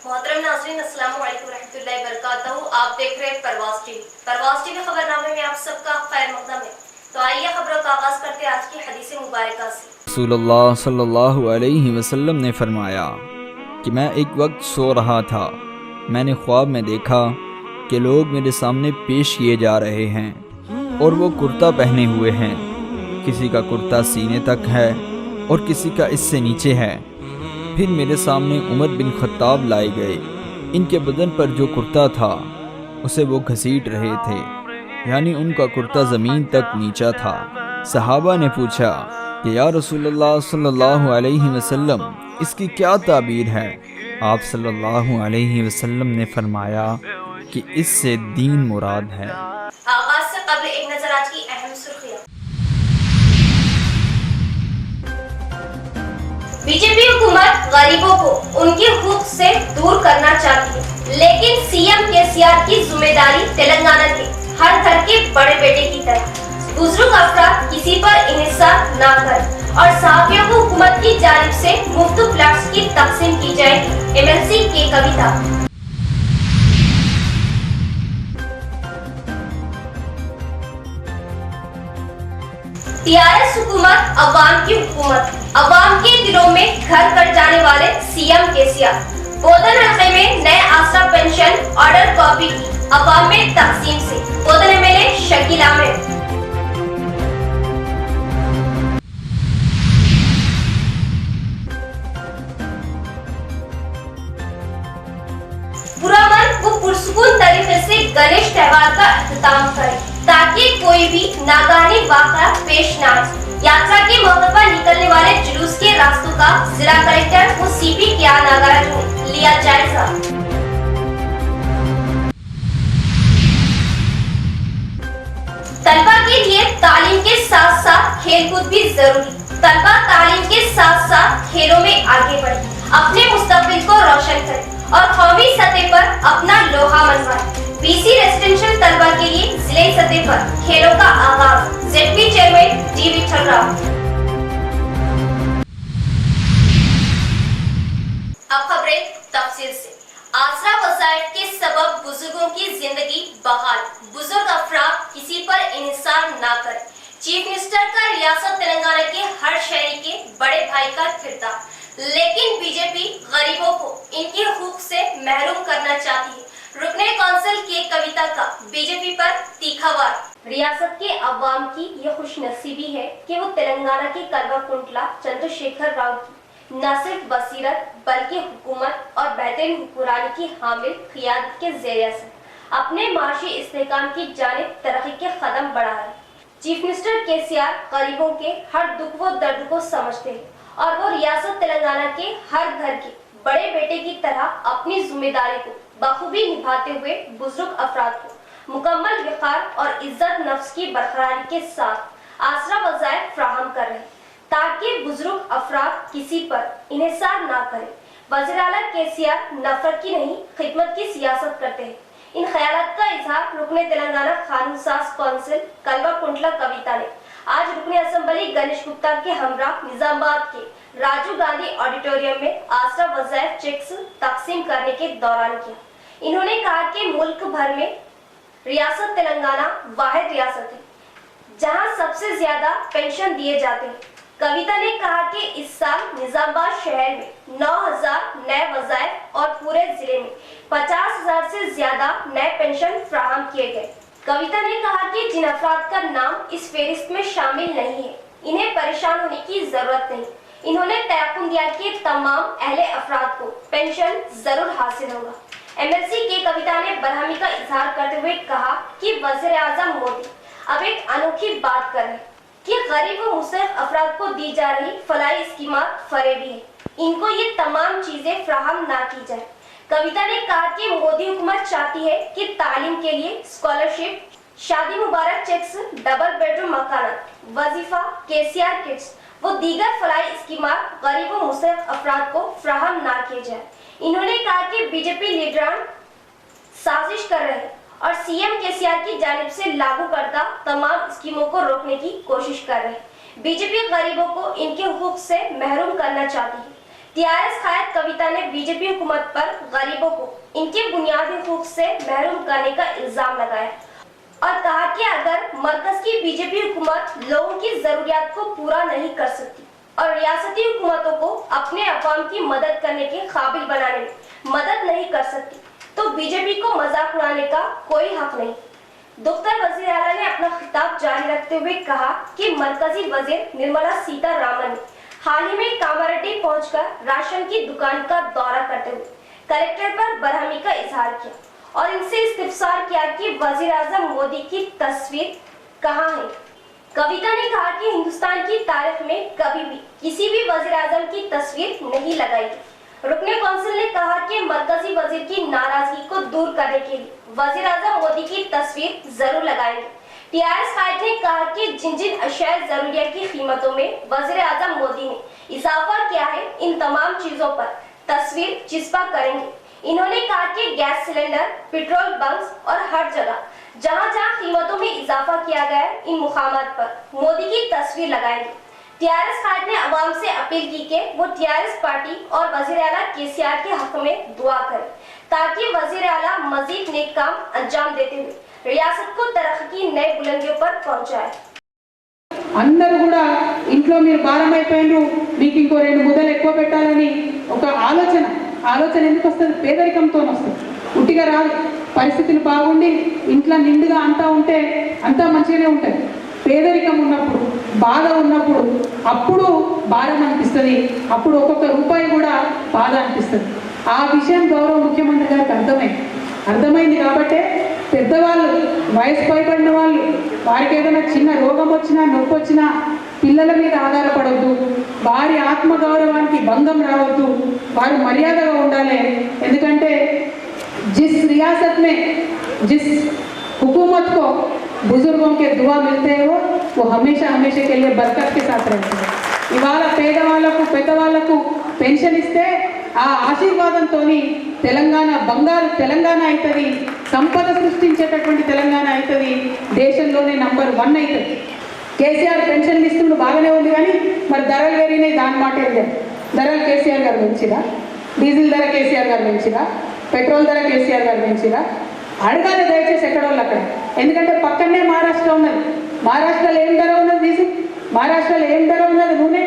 मोहतरम नाज़रीन, अस्सलाम वालेकुम रहमतुल्लाहि व बरकातहू। आप देख रहे हैं परवाज़ टीवी खबरनामे में आप सबका खैर मक़दम है। तो आइए खबरों का आगाज़ करते हैं आज की हदीस मुबारका से। रसूलुल्लाह सल्लल्लाहु अलैहि वसल्लम ने फरमाया कि मैं एक वक्त सो रहा था, मैंने ख्वाब में देखा कि लोग मेरे सामने पेश किए जा रहे हैं और वो कुर्ता पहने हुए हैं। किसी का कुर्ता सीने तक है और किसी का इससे नीचे है। फिर मेरे सामने उमर बिन खत्ताब लाए गए। इनके बदन पर जो कुर्ता था उसे वो घसीट रहे थे, यानी उनका कुर्ता ज़मीन तक नीचा था। सहाबा ने पूछा कि या रसूलल्लाह सल्लल्लाहु अलैहि वसल्लम, इसकी क्या ताबीर है? आप सल्लल्लाहु अलैहि वसल्लम ने फरमाया कि इससे दीन मुराद है। आगाज़ से कबल एक नज़र आज की अहम सुर्खियां। बीजेपी हुकूमत गरीबों को उनके हुकूक से दूर करना चाहती है, लेकिन सीएम केसीआर की जिम्मेदारी तेलंगाना के हर घर के बड़े बेटे की तरह बुजुर्ग अफराद किसी पर इन्हिसार न करें और सहाफियों को हुकूमत की जानिब से मुफ्त फ्लैट्स की तकसीम की जाएगी। एमएलसी की कविता। टीआरएस हुकूमत अवाम की हुकूमत, अवाम के दिलों में घर कर जाने वाले सीएम केसीआर बोधन हल्के में नए आसरा पेंशन ऑर्डर कॉपी की अवाम में तकसीम से बोधन एमएलए शकील अहमद। पूरा मन को पुरसुकून तरीके से गणेश त्योहार का अख्ताम करे ताकि कोई भी नागानी वाक़या पेश न आए। यात्रा के मौके पर निकलने वाले जुलूस के रास्तों का जिला कलेक्टर व सीपी के नागराज ने लिया जायजा। तलबा के लिए तालीम के साथ साथ खेलकूद भी जरूरी। तलबा तालीम के साथ साथ खेलों में आगे बढ़े, अपने मुस्तकबिल को रोशन करे और कौमी सतह पर अपना लोहा मनवाए। बीसी रेजिडेंशियल तलबा के लिए जिले सतह पर खेलों का आगाज। ZP chairman D Vithal Rao. अब खबरें तफसील से। आसरा वज़ाइफ के सबब बुजुर्गों की जिंदगी बहाल, बुजुर्ग अफराद किसी पर इन्हिसार न करें। चीफ मिनिस्टर का रियासत तेलंगाना के हर शहरी के बड़े भाई का किरदार, लेकिन बीजेपी गरीबों को इनके हुकूक से महरूम करना चाहती है। रुकने कौंसिल की कविता का बीजेपी पर तीखा वार। रियासत के अवाम की यह खुशनसीबी है कि वो तेलंगाना के कल्वाकुंटला चंद्रशेखर राव की न सिर्फ बसीरत बल्कि हुकूमत और बेहतरीन हुक्मरानी की हामिल क़ियादत के ज़रिए से अपने माशी इस्तेहकाम की जानिब तरक्की के कदम बढ़ा रहे। चीफ मिनिस्टर केसीआर गरीबों के हर दुख व दर्द को समझते हैं और वो रियासत तेलंगाना के हर घर के बड़े बेटे की तरह अपनी जिम्मेदारी को बखूबी निभाते हुए बुजुर्ग अफराद को मुकम्मल विकार और इज्जत नफ्स की बरकरारी के साथ आसरा वज़ाइफ फ्राहम कर रहे ताकि बुजुर्ग अफराद किसी पर इन्हिसार ना करें। वज़ीर आला केसीआर नफरत की नहीं खिदमत की सियासत करते हैं। इन ख्यालात का इजहार रुकने तेलंगाना कानून साज कौंसिल कल्वाकुंटला कविता ने आज रुकने असेंबली गणेश गुप्ता के हमरा निजामाबाद के राजीव गांधी ऑडिटोरियम में आसरा वज़ाइफ चेक्स तकसीम करने के दौरान किया। इन्होंने कहा कि मुल्क भर में रियासत तेलंगाना वाहिद रियासत है जहां सबसे ज्यादा पेंशन दिए जाते हैं। कविता ने कहा कि इस साल निजामाबाद शहर में 9000 नए वज़ाइफ और पूरे जिले में 50,000 से ज्यादा नए पेंशन फ्राहम किए गए। कविता ने कहा कि जिन अफराद का नाम इस फेरिस्त में शामिल नहीं है, इन्हें परेशान होने की जरूरत नहीं। इन्होंने तयक़ुन दिया कि तमाम अहले अफराद को पेंशन जरूर हासिल होगा। एमएलसी के कविता ने बरहमी का इजहार करते हुए कहा कि वज़ीर आज़म मोदी अब एक अनोखी बात कर रहे हैं कि गरीब व मुस्तहक़ अफराद को दी जा रही फलाही स्कीमात फरेबी है, इनको ये तमाम चीजें फ्राहम ना की जाए। कविता ने कहा कि मोदी हुकूमत चाहती है कि तालीम के लिए स्कॉलरशिप, शादी मुबारक चेक्स, डबल बेडरूम मकान, वजीफा, केसीआर किट्स वो दीगर फलाही स्कीमात गरीब व मुस्तहक़ अफराद को फ्राहम ना किए जाए। इन्होंने कहा कि बीजेपी लीडरान साजिश कर रहे हैं और सीएम केसीआर की जानिब से लागू करता तमाम स्कीमों को रोकने की कोशिश कर रहे हैं। बीजेपी गरीबों को इनके हुकूक से महरूम करना चाहती है। टीआरएस कायद कविता ने बीजेपी हुकूमत पर गरीबों को इनके बुनियादी हकूक से महरूम करने का इल्जाम लगाया और कहा कि अगर मरकज की बीजेपी हुकूमत लोगों की जरूरियात को पूरा नहीं कर सकती और रियासती हुकूमतों को अपने अवाम की मदद करने के काबिल बनाने में मदद नहीं कर सकती तो बीजेपी को मजाक उड़ाने का कोई हक नहीं। डॉक्टर वजीर आला ने अपना खिताब जारी रखते हुए कहा कि मरकजी वजीर निर्मला सीतारामन ने हाल ही में कामारेड्डी पहुंचकर राशन की दुकान का दौरा करते हुए कलेक्टर पर बरहमी का इजहार किया और इनसे इस्तिफसार किया कि वजीर आजम मोदी की तस्वीर कहाँ है। कविता ने कहा कि हिंदुस्तान की तारीख में कभी भी किसी भी वजीर आजम की तस्वीर नहीं लगाई गई। रुकने कौंसिल ने कहा कि मरकजी वजीर की नाराजगी को दूर करने के लिए वजीर आजम मोदी की तस्वीर जरूर लगाएंगे। टीआरएस कायद ने कहा कि जिन जिन अशाया जरूरिया की कीमतों में वजीर आजम मोदी ने इजाफा किया है इन तमाम चीजों पर तस्वीर चिस्पा करेंगे। इन्होंने कहा कि गैस सिलेंडर, पेट्रोल बंक्स और हर जगह जहां जहां कीमतों में इजाफा किया गया है इन मुकामात पर मोदी की तस्वीर लगाएंगे। टीआरएस कायद ने अवाम से अपील की कि वो टीआरएस पार्टी और वजीर आला केसीआर के हक में दुआ करें ताकि वजीर आला मजीद नेक काम अंजाम देते हुए रियासत को तरक्की की नई बुलंदियों पर पहुंचाए। అందరూ కూడా ఇంట్లో మీరు భారం అయిపోయినరు, మీకు ఇంకో 2 ముద్దలు ఎక్కువ పెట్టాలని ఒక ఆలోచన ఎందుకు వస్తుంది? పేదరికంతో వస్తుంది, ఉట్టిగా రాదు. పరిస్థితులు బాగుండి ఇంట్లో నిండుగా అంతా ఉంటే అంతా మంచిగానే ఉంటుంది. పేదరికం ఉన్నప్పుడు, బాధ ఉన్నప్పుడు అప్పుడు భారం అనిపిస్తుంది, అప్పుడు ఒక్కొక్క రూపాయి కూడా బాధ అనిపిస్తుంది. ఆ విషయం గౌరవ ముఖ్యమంత్రి గారికి అర్థమైంది కాబట్టి పెద్దవాళ్ళు, వయసు పైబడిన వాళ్ళు, వారికి ఏదైనా చిన్న రోగం వచ్చినా నొప్పి వచ్చినా పిల్లల మీద ఆధారపడవద్దు, వారి ఆత్మగౌరవానికి భంగం రావద్దు, వారు మర్యాదగా ఉండాలి. ఎందుకంటే जिस रियासत में जिस हुकूमत को बुजुर्गों के दुआ मिलते हैं वो हमेशा के लिए बरकत के साथ रहते हैं. ఇవాళ పేదవాళ్లకు పెద్దవాళ్లకు పెన్షన్ ఇస్తే ఆ ఆశీర్వాదంతోని తెలంగాణ బంగారు తెలంగాణ అవుతుంది, సంపద సృష్టించేటటువంటి తెలంగాణ అవుతుంది, దేశంలోనే నంబర్ 1 అవుతుంది. కేసీఆర్ పెన్షన్ ఇస్తుండు బాగానే ఉంది కానీ మరి ధరలు పెరిగినాయి, దాని మాట ఏం లేదు. ధరలు కేసీఆర్ గారు పెంచిరా? డీజిల్ ధర కేసీఆర్ గారు పెంచిరా? పెట్రోల్ ధర కేసీఆర్ గారు పెంచిరా? అడగాలి దయచేసి ఎక్కడోళ్ళు అక్కడ. ఎందుకంటే పక్కనే మహారాష్ట్ర ఉన్నది. మహారాష్ట్రలో ఏం ధర ఉన్నది డీజిల్? మహారాష్ట్రలో ఏం ధర ఉన్నది నూనె?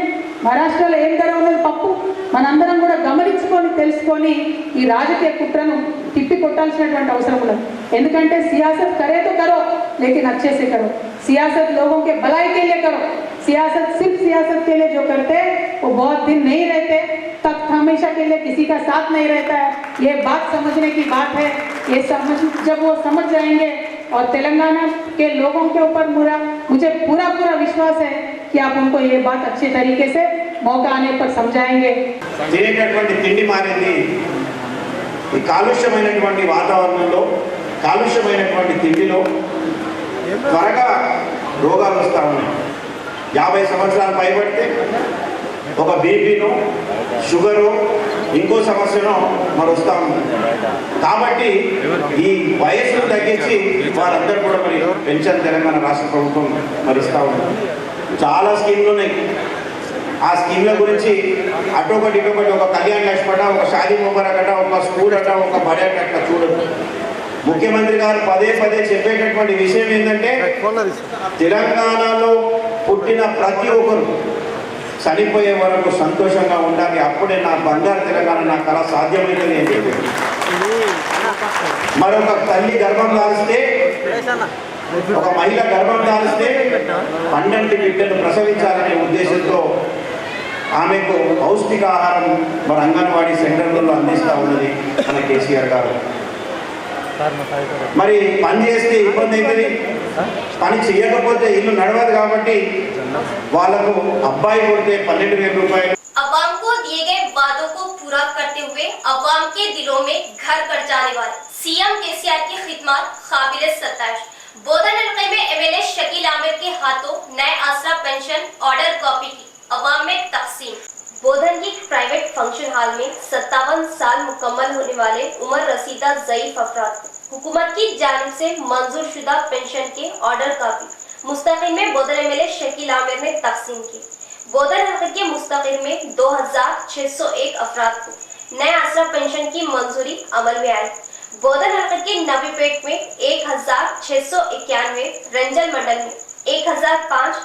మహారాష్ట్రలో ఏం ధర ఉన్నది పప్పు? మనందరం కూడా గమనించుకొని తెలుసుకొని ఈ రాజకీయ కుట్రను తిప్పి కొట్టాల్సినటువంటి అవసరం ఉన్నది. ఎందుకంటే सियासत करे तो करो लेकिन अच्छे से करो, सियासत लोगों के भलाई के लिए करो. सियासत सिर्फ सियासत के लिए जो करते वो बहुत दिन नहीं रहते, तख्त हमेशा के लिए किसी का साथ नहीं रहता है. ये बात समझने की बात है. ये जब वो समझ जाएंगे और तेलंगाना के लोगों के ऊपर मुझे पूरा विश्वास है कि आप उनको ये बात अच्छे तरीके से मौका आने पर समझाएंगे. తినేటటువంటి తిండి మారింది. ఈ కాలుష్యమైనటువంటి వాతావరణంలో, కాలుష్యమైనటువంటి తిండిలో త్వరగా రోగాలు వస్తూ ఉన్నాయి. 50 సంవత్సరాలు పైబడితే ఒక బీపీనో, షుగరు, ఇంకో సమస్యనో మరి వస్తూ ఉంది. కాబట్టి ఈ వయస్సును తగ్గించి వారందరూ కూడా మరి పెన్షన్ తెలంగాణ రాష్ట్ర ప్రభుత్వం మరి ఇస్తూ ఉంది. చాలా స్కీమ్లు ఉన్నాయి. ఆ స్కీమ్ల గురించి అటొకటి ఇటొకటి, ఒక కళ్యాణ్ లక్ష్మి అట, ఒక షాదీ ముబారక్ అట, ఒక స్కూల్ అట, ఒక బడ్జెట్ అట్లా చూడదు. ముఖ్యమంత్రి గారు పదే చెప్పేటటువంటి విషయం ఏంటంటే తెలంగాణలో పుట్టిన ప్రతి ఒక్కరు చనిపోయే వరకు సంతోషంగా ఉండాలి, అప్పుడే నా బంగారు తెలంగాణ నా కళ సాధ్యమైందని అని చెప్పారు. మరొక తల్లి గర్భం దాల్స్తే, ఒక మహిళ గర్భం దాల్స్తే 12 బిడ్డలు ప్రసవించాలనే ఉద్దేశంతో ఆమెకు పౌష్టికాహారం మరి అంగన్వాడీ సెంటర్లలో అందిస్తూ ఉన్నది మన కేసీఆర్ గారు. మరి పని చేస్తే ఇబ్బంది అవుతుంది, పని చేయకపోతే ఇల్లు నడవదు. కాబట్టి వాళ్ళకు అబ్బాయి కొడితే 12,000 రూపాయలు. अवाम को दिए गए वादों को पूरा करते हुए अवाम के दिलों में घर कर जाने वाले सीएम केसीआर की खिदमत काबिले सताइश। बोधन हलके में एमएलए शकील आमिर के हाथों नए आसरा पेंशन ऑर्डर कॉपी की अवाम में तकसीम। बोधन की प्राइवेट फंक्शन हॉल में 57 साल मुकम्मल होने वाले उम्र रसीदा ज़ईफ अफराद को हुकूमत की जानिब से मंजूर शुदा पेंशन के ऑर्डर कॉपी मुस्तकिल में बोधन एमएलए शकील आमिर ने तकसीम की। बोधन हलके के मुस्तकिर में 2601 अफराद को नए आसरा पेंशन की मंजूरी अमल में आई। बोधन हलके के नवीपेट में 1691, रंजल मंडल में 1005,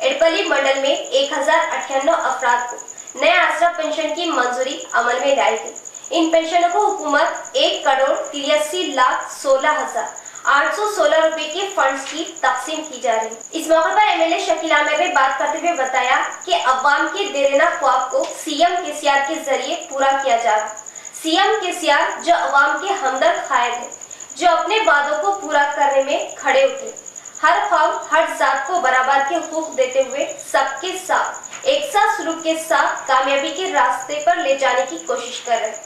एडपली मंडल में 1098 अफराद को नए आसरा पेंशन की मंजूरी अमल में लाई गई। इन पेंशनों को हुकूमत 1,83,16,816 रुपए के फंड्स की तकसीम की जा रही है। इस मौके पर एमएलए शकील अहमद ने बात करते हुए बताया कि अवाम के देरेना ख्वाब को सीएम केसीआर के जरिए पूरा किया जा रहा है। सीएम केसीआर जो अवाम के हमदर्द कायद है, जो अपने वादों को पूरा करने में खड़े उतरे, हर कौम हर जात को बराबर के हुकूक देते हुए सबके साथ एक साथ सलूक के साथ कामयाबी के रास्ते पर ले जाने की कोशिश कर रहे हैं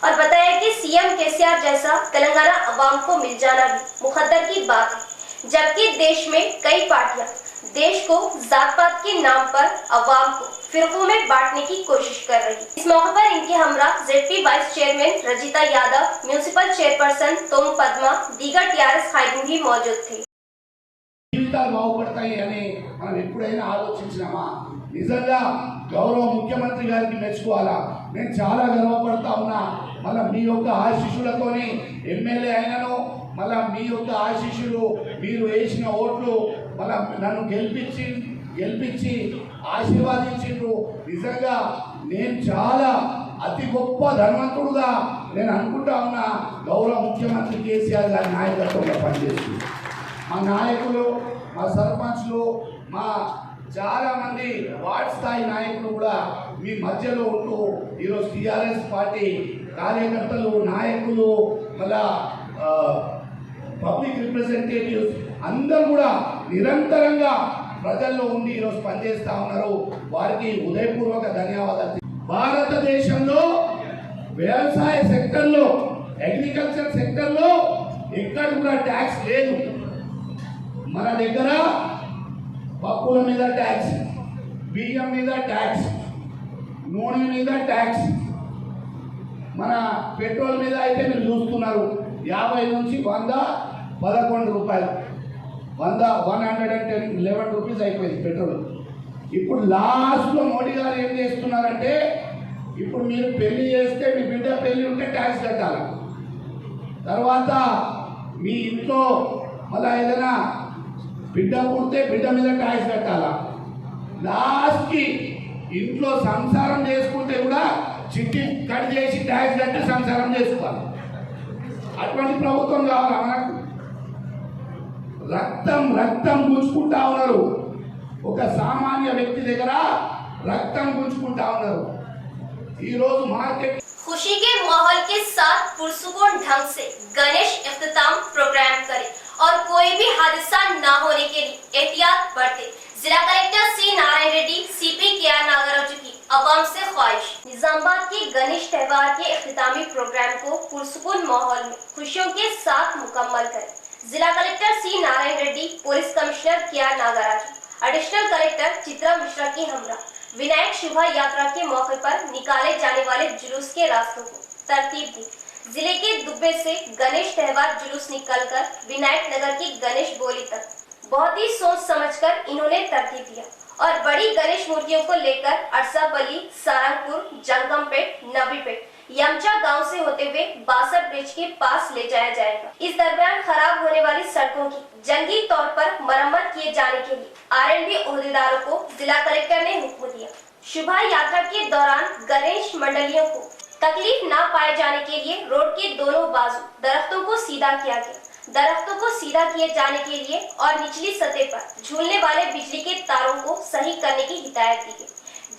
और बताया कि सीएम केसीआर जैसा तेलंगाना अवाम को मिल जाना भी मुकद्दर की बात है, जबकि देश में कई पार्टियां देश को जात पात के नाम पर अवाम को फिरकों में बांटने की कोशिश कर रही है। इस मौके पर इनके हमरा ZP vice chairman Rajitha Yadav, municipal chairperson Tom Padma, दीगर टीआरएस खैदीन भी मौजूद थे। జీవితాలు బాగుపడతాయి అని మనం ఎప్పుడైనా ఆలోచించినామా? నిజంగా గౌరవ ముఖ్యమంత్రి గారికి మెచ్చుకోవాలా. నేను చాలా గర్వపడతా ఉన్నా. మళ్ళీ మీ యొక్క ఆశీస్సులతోని ఎమ్మెల్యే అయినను, మళ్ళీ మీ యొక్క ఆశీస్సులు, మీరు వేసిన ఓట్లు మళ్ళీ నన్ను గెలిపించి ఆశీర్వాదించిండ్రు. నిజంగా నేను చాలా అతి గొప్ప ధనవంతుడుగా నేను అనుకుంటా ఉన్నా. గౌరవ ముఖ్యమంత్రి కేసీఆర్ గారి నాయకత్వంలో పనిచేస్తుంది. మా నాయకులు, మా సర్పంచ్లు, మా చాలామంది వార్డ్ స్థాయి నాయకులు కూడా మీ మధ్యలో ఉంటూ ఈరోజు టీఆర్ఎస్ పార్టీ కార్యకర్తలు, నాయకులు, మళ్ళా పబ్లిక్ రిప్రజెంటేటివ్స్ అందరూ కూడా నిరంతరంగా ప్రజల్లో ఉండి ఈరోజు పనిచేస్తూ ఉన్నారు. వారికి హృదయపూర్వక ధన్యవాదాలు. భారతదేశంలో వ్యవసాయ సెక్టర్లో, అగ్రికల్చర్ సెక్టర్లో ఎక్కడ కూడా ట్యాక్స్ లేదు. మన దగ్గర పప్పుల మీద ట్యాక్స్, బియ్యం మీద ట్యాక్స్, నూనె మీద ట్యాక్స్, మన పెట్రోల్ మీద అయితే మీరు చూస్తున్నారు 50 నుంచి 111 రూపాయలు, 111 రూపీస్ అయిపోయింది పెట్రోల్. ఇప్పుడు లాస్ట్లో మోడీ గారు ఏం చేస్తున్నారంటే, ఇప్పుడు మీరు పెళ్లి చేస్తే, మీ బిడ్డ పెళ్లి ఉంటే ట్యాక్స్ కట్టాలి. తర్వాత మీ ఇంట్లో మళ్ళీ ఏదైనా బిడ్డ పుడితే బిడ్డ మీద ట్యాక్స్ కట్టాలా. లాస్ట్కి ఇంట్లో సంసారం చేసుకుంటే కూడా చిట్టి కట్ చేసి ట్యాక్స్ కట్టి సంసారం చేసుకోవాలి. అటువంటి ప్రభుత్వం కావాలా మనకు? రక్తం గుంజుకుంటా ఉన్నారు. ఒక సామాన్య వ్యక్తి దగ్గర రక్తం గుంజుకుంటా ఉన్నారు. ఈరోజు మార్కెట్ खुशी के माहौल के साथ पुरसुकून ढंग से गणेश इख्तिताम प्रोग्राम करें और कोई भी हादसा न होने के लिए एहतियात बरतें। जिला collector C Narayana Reddy, CP KR Nagaraju की अवाम से ख्वाहिश। निजामाबाद के गणेश त्योहार के इख्तितामी प्रोग्राम को पुरसुकून माहौल में खुशियों के साथ मुकम्मल करें। जिला collector C Narayana Reddy, police commissioner KR Nagaraju, additional collector Chitra Mishra की हमरा विनायक शोभा यात्रा के मौके पर निकाले जाने वाले जुलूस के रास्तों को तरतीब दी। जिले के दुब्बे से गणेश त्योहार जुलूस निकलकर विनायक नगर की गणेश बोली तक बहुत ही सोच समझकर इन्होंने तरतीब दिया और बड़ी गणेश मूर्तियों को लेकर अरसापल्ली, सारंगपुर, जंगमपेट, नवीपेट, यमचा गांव से होते हुए बासर ब्रिज के पास ले जाया जाएगा। इस दरमियान खराब होने वाली सड़कों की जंगी तौर पर मरम्मत किए जाने के लिए आरएनबी ओहदेदारों को जिला कलेक्टर ने हुक्म दिया। शोभा यात्रा के दौरान गणेश मंडलियों को तकलीफ न पाए जाने के लिए रोड के दोनों बाजू दरख्तों को सीधा किया गया। दरख्तों को सीधा किए जाने के लिए और निचली सतह पर झूलने वाले बिजली के तारों को सही करने की हिदायत दी गई।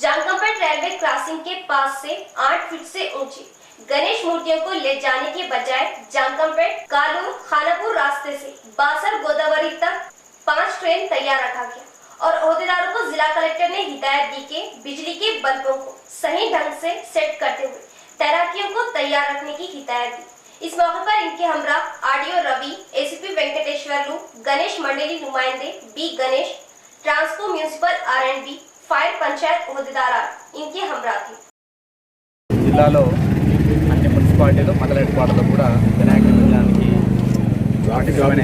जांगमपेट रेलवे क्रॉसिंग के पास से 8 फीट से ऊंची गणेश मूर्तियों को ले जाने के बजाय जांगमपेट, कालूर, खानापुर रास्ते से बासर गोदावरी तक 5 ट्रेन तैयार रखा गया और ओहदेदारों को जिला कलेक्टर ने हिदायत दी कि बिजली के बल्बों को सही ढंग से सेट करते हुए तैराकियों को तैयार रखने की हिदायत दी। इस मौके पर इनके हमरा आरडीओ रवि, एसीपी वेंकटेश्वरलू, गणेश मंडली नुमाइंदे B Ganesh, Transco municipal RNB, fire panchayat ओहदेदार इनके हमरा थे। జిల్లాలో అన్ని మున్సిపాలిటీలు మండల హెడ్ క్వార్టర్లో కూడా వినాయక విగ్రహానికి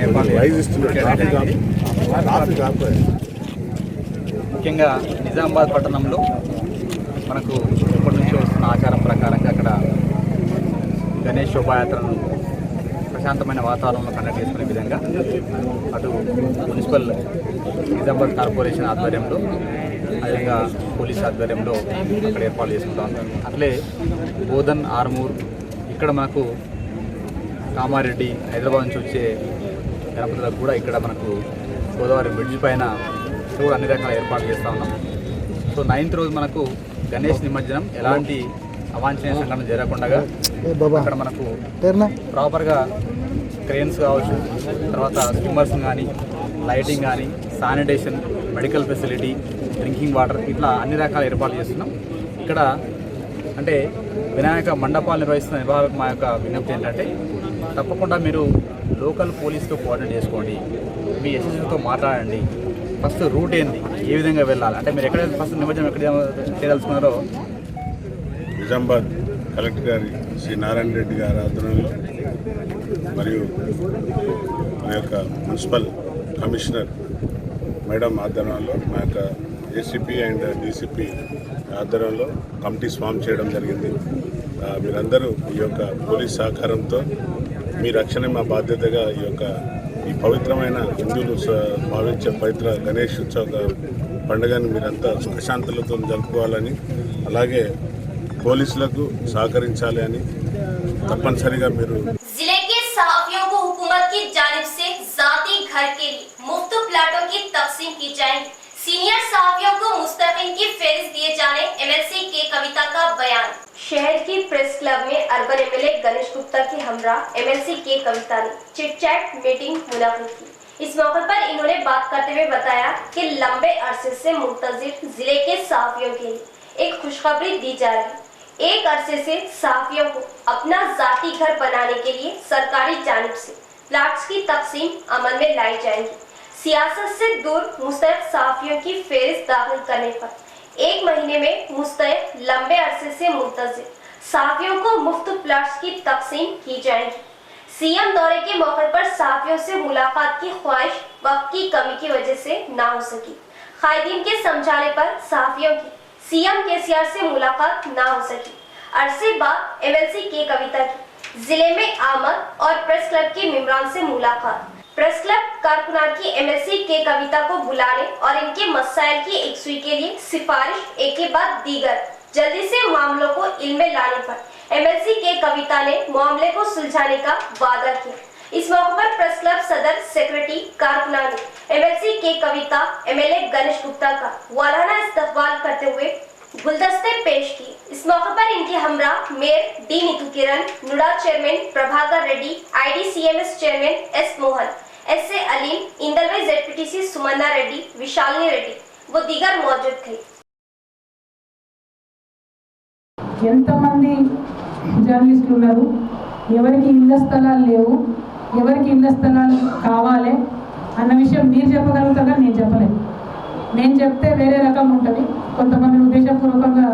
ఏర్పాట్లు ముఖ్యంగా నిజామాబాద్ పట్టణంలో మనకు ఎప్పటి నుంచో వస్తున్న ఆచారం ప్రకారంగా అక్కడ గణేష్ శోభాయాత్రను ప్రశాంతమైన వాతావరణంలో కండక్ట్ చేసుకునే విధంగా అటు మున్సిపల్ నిజామాబాద్ కార్పొరేషన్ ఆధ్వర్యంలో అదేవిధంగా పోలీస్ ఆధ్వర్యంలో అక్కడ ఏర్పాటు చేసుకుంటా ఉంటాం. అట్లే బోధన్, ఆర్మూర్, ఇక్కడ మనకు కామారెడ్డి, హైదరాబాద్ నుంచి వచ్చే గణపతులకు కూడా ఇక్కడ మనకు గోదావరి బ్రిడ్జ్ పైన కూడా అన్ని రకాల ఏర్పాట్లు చేస్తూ ఉన్నాం. సో 9th రోజు మనకు గణేష్ నిమజ్జనం ఎలాంటి అవాంఛనీయ సంఘటన జరగకుండా అక్కడ మనకు ప్రాపర్గా క్రేన్స్ కావచ్చు, తర్వాత స్విమ్మర్స్ కానీ, లైటింగ్ కానీ, sanitation, medical facility, drinking water, ఇట్లా అన్ని రకాల ఏర్పాట్లు చేస్తున్నాం. ఇక్కడ అంటే వినాయక మండపాలు నిర్వహిస్తున్న నిర్వాహకులకు మా యొక్క విజ్ఞప్తి ఏంటంటే తప్పకుండా మీరు లోకల్ పోలీస్తో కోఆర్డినేట్ చేసుకోండి, మీ ఎస్ఎస్తో మాట్లాడండి. ఫస్ట్ రూట్ ఏంది, ఏ విధంగా వెళ్ళాలి అంటే మీరు ఎక్కడ ఫస్ట్ నిమజ్జనం ఎక్కడ చేయదలుచుకున్నారో నిజామాబాద్ కలెక్టర్ గారి శ్రీ నారాయణ రెడ్డి గారి ఆధ్వర్యంలో మరియు మా యొక్క మున్సిపల్ కమిషనర్ మేడం ఆధ్వర్యంలో మా యొక్క ఏసీపీ అండ్ డీసీపీ ఆధ్వర్యంలో కమిటీస్ ఫామ్ చేయడం జరిగింది. మీరందరూ ఈ యొక్క పోలీస్ సహకారంతో మీ రక్షణ మా బాధ్యతగా ఈ పవిత్రమైన హిందువులు భావించే పవిత్ర గణేష్ ఉత్సవ పండుగని మీరంతా సుఖశాంతులతో జరుపుకోవాలని, అలాగే పోలీసులకు సహకరించాలి అని తప్పనిసరిగా మీరు. जिले के सहाफियों को हुकूमत की जानिब से जाती घर के लिए मुफ्त प्लाटों की तकसीम की जाएगी। सीनियर सहाफियों को मुस्तकिल की फेरिस्त दिए जाने एमएलसी के कविता का बयान। शहर की प्रेस क्लब में अर्बन एमएलए गणेश गुप्ता के हमरा एमएलसी के कविता ने चिट चैट मीटिंग मुनाकिद की। इस मौके पर इन्होंने बात करते हुए बताया कि लंबे अरसे से मुंतजिर जिले के सहाफियों के लिए एक खुशखबरी दी जा रही। एक अरसे से सहाफियों को अपना जाती घर बनाने के लिए सरकारी जानिब से प्लाट्स की तकसीम अमल में लाई जाएगी। सियासत से दूर मुस्तैद सहाफियों की फेरिस्त दाखिल करने पर 1 महीने में मुस्तैद लंबे अरसे से मुंतजिर सहाफियों को मुफ्त प्लाट्स की तकसीम की जाएगी। सीएम दौरे के मौके पर सहाफियों से मुलाकात की ख्वाहिश वक्त की कमी की वजह से ना हो सकी। कायदीन के समझाने पर सहाफियों की सीएम केसीआर से मुलाकात ना हो सकी। अरसे बाद एमएलसी के कविता की जिले में आमद और प्रेस क्लब के मेंबरान से मुलाकात। प्रेस क्लब कारकुनान की एमएलसी के कविता को बुलाने और इनके मसाइल की एकसुई के लिए सिफारिश एक के बाद दीगर जल्दी से मामलों को इल्म में लाने पर एमएलसी के कविता ने मामले को सुलझाने का वादा किया। इस मौके पर प्रेस क्लब सदर सेक्रेटरी कारकुनान ने एमएलसी के कविता एमएलए गणेश गुप्ता का वालाना इस्तकबाल करते हुए गुलदस्ते पेश किए। इस मौके पर इनके हमरा mayor D Neetu Kiran, NUDA chairman Prabhakar Reddy, IDCMS chairman S Mohan, SA Aleem, Indalwai ZPTC Sumanna Reddy, Vishalini Reddy व दीगर मौजूद थे। ఎంతమంది జర్నలిస్టులు ఉన్నారు, ఎవరికి ఇళ్ల స్థలాలు లేవు, ఎవరికి ఇళ్ల స్థలాలు కావాలి అన్న విషయం మీరు చెప్పగలుగుతారా? నేను చెప్పలేను. నేను చెప్తే వేరే రకం ఉంటుంది, కొంతమంది ఉద్దేశపూర్వకంగా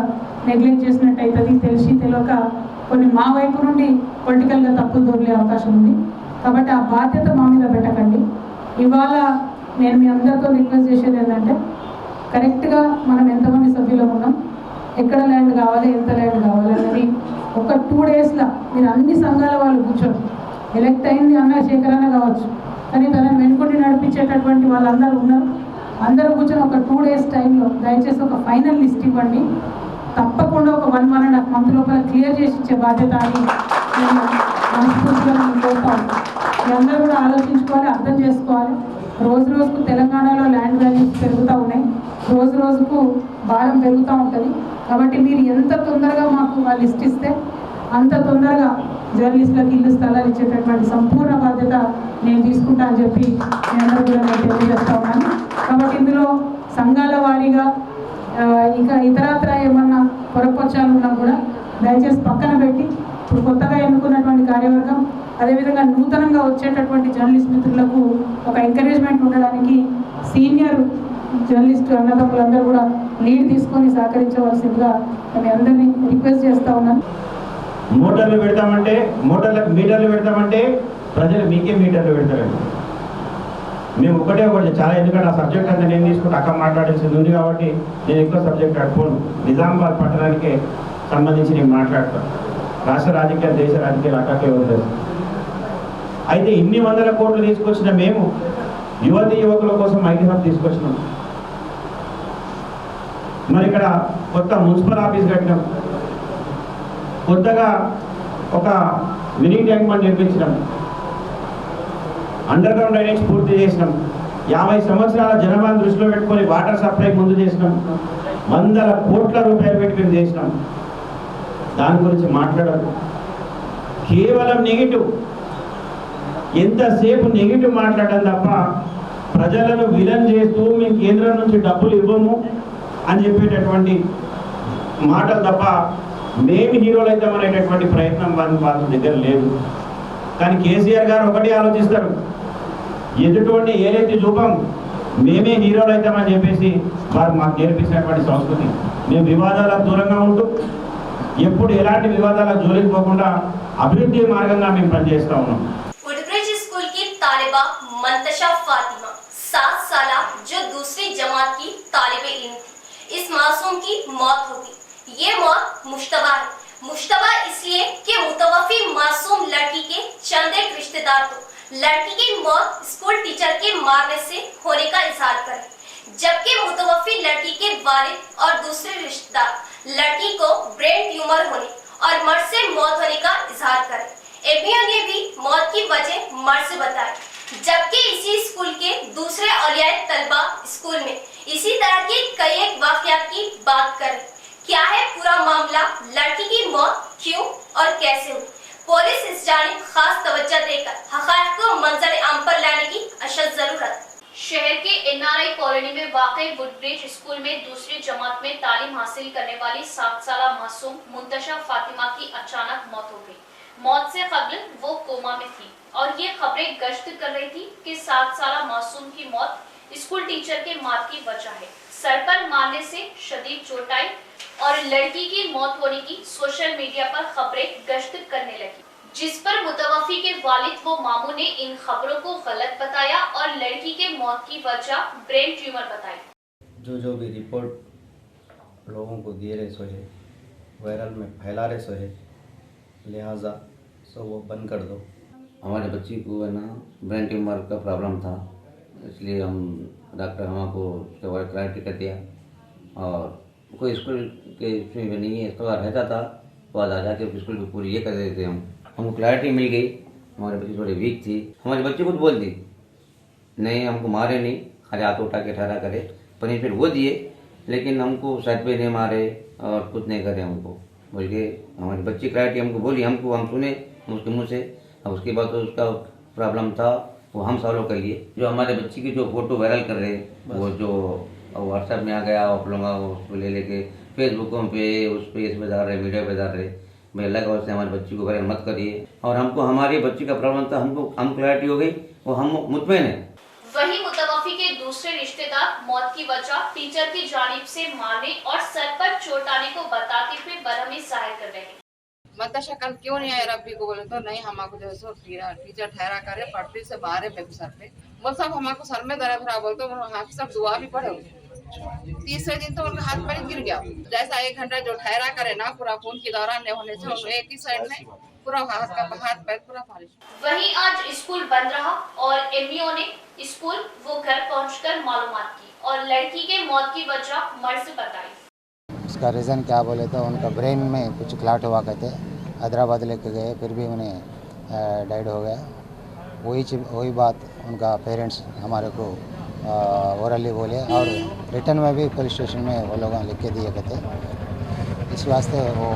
నెగ్లెక్ట్ చేసినట్టు అవుతుంది, తెలిసి తెలియక కొన్ని మా వైపు నుండి పొలిటికల్గా తప్పులు దొరికే అవకాశం ఉంది. కాబట్టి ఆ బాధ్యత మా మీద పెట్టకండి. ఇవాళ నేను మీ అందరితో రిక్వెస్ట్ చేసేది ఏంటంటే కరెక్ట్గా మనం ఎంతమంది సభ్యులు ఉన్నాం, ఎక్కడ ల్యాండ్ కావాలి, ఎంత ల్యాండ్ కావాలి అన్నది ఒక 2 డేస్లో మీరు అన్ని సంఘాల వాళ్ళు కూర్చోండి. ఎలక్ట్ అయింది అన్న శేఖరన్న కావచ్చు, కానీ తనని వెనుకుండి నడిపించేటటువంటి వాళ్ళందరూ ఉన్నారు. అందరూ కూర్చొని ఒక 2 డేస్ టైంలో దయచేసి ఒక ఫైనల్ లిస్ట్ ఇవ్వండి. తప్పకుండా ఒక 1.5 మంత్ లోపల క్లియర్ చేసి ఇచ్చే బాధ్యత అని నేను మనస్ఫూర్తిగా కోరుతాను. మీ అందరూ కూడా ఆలోచించుకోవాలి, అర్థం చేసుకోవాలి. రోజు రోజుకు తెలంగాణలో ల్యాండ్ వాల్యూస్ పెరుగుతూ ఉన్నాయి, రోజు రోజుకు భారం పెరుగుతూ ఉంటుంది. కాబట్టి మీరు ఎంత తొందరగా మాకు ఆ లిస్ట్ ఇస్తే అంత తొందరగా జర్నలిస్టులకు ఇల్లు స్థలాలు ఇచ్చేటటువంటి సంపూర్ణ బాధ్యత నేను తీసుకుంటా అని చెప్పి మీ అందరూ కూడా నేను తెలియజేస్తా ఉన్నాను. కాబట్టి ఇందులో సంఘాల వారీగా ఇంకా ఇతరత్ర ఏమన్నా పొరపక్షాలు ఉన్నా కూడా దయచేసి పక్కన పెట్టి ఇప్పుడు కొత్తగా ఎన్నుకున్నటువంటి కార్యవర్గం, అదేవిధంగా నూతనంగా వచ్చేటటువంటి జర్నలిస్ట్ మిత్రులకు ఒక ఎంకరేజ్మెంట్ ఉండడానికి సీనియర్ జర్నలిస్ట్ అన్నదమ్ములందరూ కూడా లీడ్ తీసుకొని సహకరించవలసిందిగా మీ అందరినీ రిక్వెస్ట్ చేస్తూ ఉన్నాను. మీటర్లు పెడతామంటే ప్రజలు మీకే మీటర్లు పెడతారండి. మేము ఒకటే చాలా, ఎందుకంటే ఆ సబ్జెక్ట్ అంతా నేను తీసుకుంటే అక్క మాట్లాడాల్సింది ఉంది కాబట్టి నేను ఎక్కువ సబ్జెక్ట్ అడుకోను. నిజామాబాద్ పట్టణానికి సంబంధించి నేను మాట్లాడతాను. రాష్ట్ర రాజకీయాలు, దేశ రాజకీయాలు అక్కకే వదిలేదు. అయితే ఇన్ని వందల కోట్లు తీసుకొచ్చిన మేము యువతి యువకుల కోసం ఐటీ హబ్ తీసుకొచ్చినాం. మరి ఇక్కడ కొత్త మున్సిపల్ ఆఫీస్ కట్టినాం, కొత్తగా ఒక మినీ ట్యాంక్ బండ్ నిర్మించినాం, అండర్ గ్రౌండ్ డ్రైనేజ్ పూర్తి చేసినాం, 50 సంవత్సరాల జనాభాను దృష్టిలో పెట్టుకొని వాటర్ సప్లై ముందు చేసినాం, వందల కోట్ల రూపాయలు పెట్టి మేము చేసినాం. దాని గురించి మాట్లాడదు, కేవలం నెగిటివ్, ఎంతసేపు నెగిటివ్ మాట్లాడడం తప్ప ప్రజలను విలన్ చేస్తూ మేము కేంద్రం నుంచి డబ్బులు ఇవ్వము అని చెప్పేటటువంటి మాటలు తప్ప మేము హీరోలు అవుతామనేటటువంటి ప్రయత్నం వాళ్ళ దగ్గర లేదు. కానీ కేసీఆర్ గారు ఒకటి ఆలోచిస్తారు, ఎదుటి ఏదైతే చూపం మేమే హీరోలు అవుతామని చెప్పేసి వారు మాకు నేర్పించినటువంటి సంస్కృతి. మేము వివాదాలకు దూరంగా ఉంటూ ఎప్పుడు ఎలాంటి వివాదాలకు జోలికి పోకుండా అభివృద్ధి మార్గంగా మేము పనిచేస్తూ ఉన్నాం. वुडब्रिज स्कूल की तालिबा मंतशा फातिमा 7 साल जो दूसरी जमात की तालिबे इल्म थी, इस मासूम की मौत हो गई। ये मौत मुश्तबा है। मुश्तबा इसलिए कि मुतवफी मासूम लड़की के चंद एक रिश्तेदार तो लड़की की मौत स्कूल टीचर के मारने से होने का इजहार करें, जबकि मुतवफी लड़की के वालिद और दूसरे रिश्तेदार लड़की को ब्रेन ट्यूमर होने और मर्द से मौत होने का इजहार करें। एबीओ ने भी मौत की वजह मर्द से बताई, जबकि इसी स्कूल के दूसरे औलियाए तलबा स्कूल में इसी तरह के कई एक वाकयात की बात करें। क्या है पूरा मामला, लड़की की मौत क्यों और कैसे हुई? पुलिस इस जानिब खास तवज्जो देकर हक़ाइक़ को मंजर आम पर लाने की अशद जरूरत। शहर के एनआरआई कॉलोनी में वाक़ई वुडब्रिज स्कूल में दूसरी जमात में तालीम हासिल करने वाली 7 साल मासूम मुंतशा फातिमा की अचानक मौत हो गई। मौत से कबल वो कोमा में थी और ये खबरें गश्त कर रही थी कि 7 साल मासूम की मौत स्कूल टीचर के मार की वजह है। सर पर मारने से शदीद चोट आई और लड़की की मौत होने की सोशल मीडिया पर खबरें गश्त करने लगी, जिस पर मुतवफी के वालिद व मामू ने इन खबरों को गलत बताया और लड़की के मौत की वजह ब्रेन ट्यूमर बताई। जो भी रिपोर्ट लोगों को दे रहे सो है, वायरल में फैला रहे सो है, लिहाजा सो वो बंद कर दो। हमारे बच्ची को है ना ब्रेन ट्यूमर का प्रॉब्लम था, इसलिए हम डॉक्टर हमको उसके बारे में क्लैरिटी कर दिया और कोई स्कूल के इसमें नहीं है, इसका रहता था तो आज आ जाके स्कूल की पूरी ये कर देते थे। हमको क्लैरिटी मिल गई। हमारे बच्ची थोड़ी वीक थी, हमारे बच्चे खुद बोल दी नहीं हमको मारे नहीं, खाली हाथ उठा के ठहरा करे, पनिशमेंट वो दिए लेकिन हमको सर पे नहीं मारे और कुछ नहीं करे हमको बोल के। हमारी बच्ची क्लैरिटी हमको बोली, हम सुने उसके मुँह से। अब उसके बाद तो उसका प्रॉब्लम था वो हम सॉल्व कर लिए। जो हमारे बच्ची की जो फोटो वायरल कर रहे वो जो व्हाट्सएप में आ गया, आप लोग उसको ले लेके फेसबुकों पे उस पर इस पे डाल रहे, वीडियो पे डाल रहे। मैं अल्लाह का से हमारी बच्ची को वायरल मत करिए। और हमको हमारी बच्ची का प्रॉब्लम था, हम क्लैरिटी हो गई वो हम मुतमईन है। वही मुतवफी के दूसरे रिश्तेदार मौत की वजह टीचर की जानिब से मारने और सर पर चोट आने को बताते हुए बरहमी जाहिर कर रहे हैं। मंतशा कल क्यों नहीं आए रब्बी को बोले तो नहीं हमको जो सो टीचर ठहरा करे पटरी से बाहर है सर पे बोल सब हमको सर में दर्द रहा बोलते हाथ सब दुआ भी पड़े। तीसरे दिन तो उनका हाथ पर गिर गया, जैसा 1 घंटा जो ठहरा करे ना पूरा खून की दौरान नहीं होने से एक ही साइड में पूरा हाथ पैर पूरा फालिश। वहीं आज स्कूल बंद रहा और एमईओ ने स्कूल वो घर पहुंचकर मालूमात की और लड़की के मौत की वजह मर्ज बताई। उसका रीज़न क्या बोले तो उनका ब्रेन में कुछ क्लाट हुआ कहते, हैदराबाद लेके गए फिर भी उन्हें डाइड हो गया। वही बात उनका पेरेंट्स हमारे को ओरली बोले और रिटर्न में भी पुलिस स्टेशन में वो लोग लिख के दिए कहते। इस वास्ते वो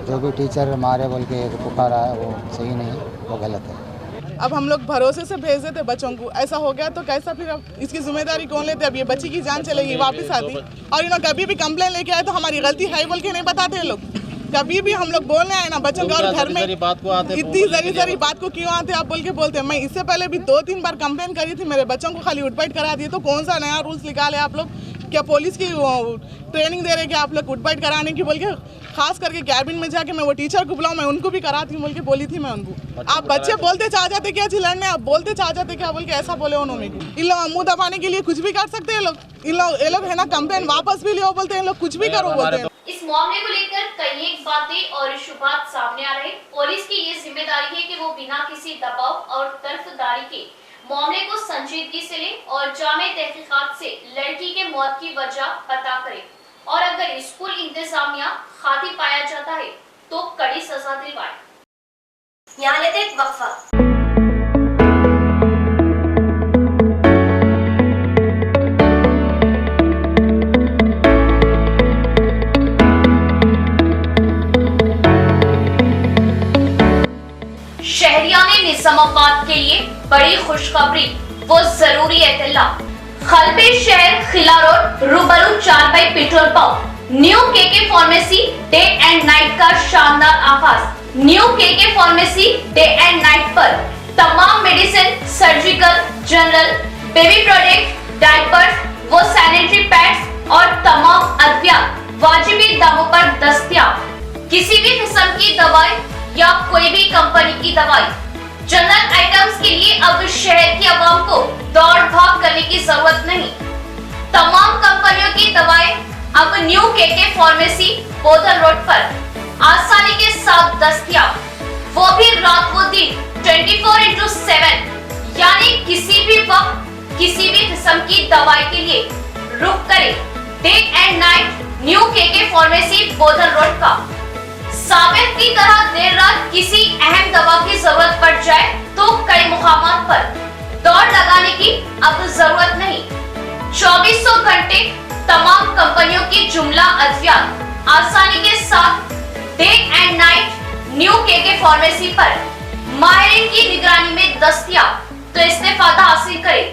जो भी टीचर मारे बोल के पुकारा है वो सही नहीं, वो गलत है। अब हम लोग भरोसे से भेज देते बच्चों को, ऐसा हो गया तो कैसा फिर अब इसकी जिम्मेदारी कौन लेते? अब ये बच्ची की जान चलेगी वापस आती और इन्होंने कभी भी कंप्लेन लेके आए तो हमारी गलती है बोल के नहीं बताते लोग। कभी भी हम लोग बोलने आए ना बच्चों को और घर में इतनी जरी बात को क्यों आते आप बोल के बोलते हैं। मैं इससे पहले भी 2-3 बार कंप्लेन करी थी, मेरे बच्चों को खाली उठपैठ करा दिए। तो कौन सा नया रूल्स निकाले आप लोग क्या पुलिस की ट्रेनिंग दे रहे कि आप लोग गुड बाइट कराने की बोल के, खास करके कैबिन में जाके मैं वो टीचर को बुलाऊं, मैं उनको भी कराती हूँ बोल के बोली थी मैं उनको। आप बच्चे बोलते चाह जाते क्या चिल्लाने, आप बोलते चाह जाते क्या बोल के ऐसा बोले उन्होंने। इन लोग मुंह दबाने के लिए कुछ भी कर सकते हैं लोग, ये लोग है ना कंप्लेन वापस भी लियो बोलते हैं लोग, कुछ भी करो बोलते हैं। इस मामले को लेकर कई एक बातें और शुबात सामने आ रहे। पुलिस की ये जिम्मेदारी है कि वो बिना किसी दबाव और तरफदारी के मामले को संजीदगी से ले और जामे तहकीकात से लड़की के मौत की वजह पता करे, और अगर स्कूल इंतजामिया खाती पाया जाता है तो कड़ी सजा दिलवाए। यहाँ लेते एक वक्फा। शहरियाने निजामाबाद के लिए बड़ी खुशखबरी वो जरूरी एतला। खलबे शहर खिला रोड रूबरू 4 petrol pump new KK pharmacy day and night का शानदार आगाज। New KK pharmacy day and night पर तमाम medicine, surgical, general, baby product, diapers, वो सैनिटरी पैड्स और तमाम अद्वियात वाजिबी दामों पर दस्तयाब। किसी भी किस्म की दवाई या कोई भी कंपनी की दवाई, जनरल आइटम्स के लिए अब शहर की आवाम को दौड़ भाग करने की जरूरत नहीं। तमाम कंपनियों की दवाएं अब new KK pharmacy Bodhan road पर आसानी के साथ दस्तयाब, वो भी रात व दिन 24/7, यानी किसी भी वक्त किसी भी किस्म की दवाई के लिए रुक करें day and night new KK pharmacy Bodhan road का। साबित की तरह देर रात किसी अहम दवा की जरूरत पड़ जाए तो कई मुकामात पर दौड़ लगाने की अब जरूरत नहीं। 2400 घंटे तमाम कंपनियों की जुमला अद्वियात आसानी के साथ day and night new KK pharmacy पर माहिरीन की निगरानी में दस्तयाब, तो इस्तेफादा हासिल करें।